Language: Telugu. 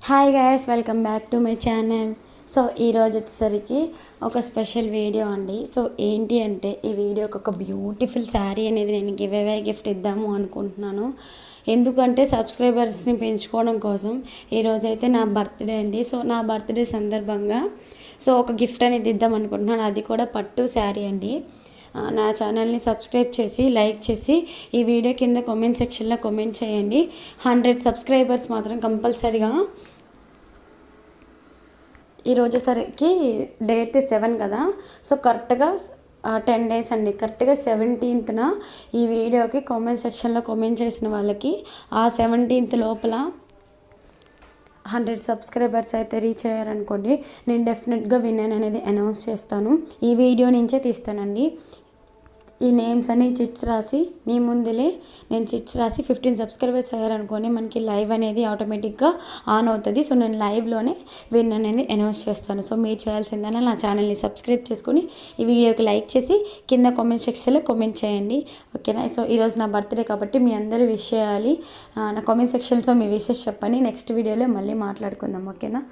Hi guys, welcome back to my channel. So ఈరోజు వచ్చేసరికి ఒక స్పెషల్ వీడియో అండి. సో ఏంటి అంటే ఈ వీడియోకి ఒక బ్యూటిఫుల్ శారీ అనేది నేను గిఫ్ట్ ఇద్దాము అనుకుంటున్నాను. ఎందుకంటే సబ్స్క్రైబర్స్ని పెంచుకోవడం కోసం. ఈరోజైతే నా బర్త్డే అండి. సో నా బర్త్డే సందర్భంగా ఒక గిఫ్ట్ అనేది ఇద్దాం అనుకుంటున్నాను. అది కూడా పట్టు శారీ అండి. నా ఛానల్ని సబ్స్క్రైబ్ చేసి లైక్ చేసి ఈ వీడియో కింద కామెంట్ సెక్షన్లో కామెంట్ చేయండి. 100 సబ్స్క్రైబర్స్ మాత్రం కంపల్సరీగా. ఈరోజుసరికి డేట్ 7 కదా. సో కరెక్ట్గా 10 డేస్ అండి. కరెక్ట్గా 17th ఈ వీడియోకి కామెంట్ సెక్షన్లో కామెంట్ చేసిన వాళ్ళకి ఆ 17th లోపల 100 సబ్స్క్రైబర్స్ అయితే రీచ్ అయ్యారనుకోండి, నేను డెఫినెట్గా విన్నర్ అనేది అనౌన్స్ చేస్తాను. ఈ వీడియో నుంచే తీస్తానండి. ఈ నేమ్స్ అని చిట్స్ రాసి మీ ముందులే నేను చిట్స్ రాసి 15 సబ్స్క్రైబర్స్ అయ్యారనుకోండి, మనకి లైవ్ అనేది ఆటోమేటిక్గా ఆన్ అవుతుంది. సో నేను లైవ్లోనే విన్ అనేది అనౌన్స్ చేస్తాను. సో మీరు చేయాల్సిందన్నా నా ఛానల్ని సబ్స్క్రైబ్ చేసుకుని ఈ వీడియోకి లైక్ చేసి కింద కామెంట్ సెక్షన్లో కామెంట్ చేయండి, ఓకేనా. సో ఈరోజు నా బర్త్డే కాబట్టి మీ అందరూ విష్ చేయాలి. నా కామెంట్ సెక్షన్స్లో మీ విషెస్ చెప్పండి. నెక్స్ట్ వీడియోలో మళ్ళీ మాట్లాడుకుందాం, ఓకేనా.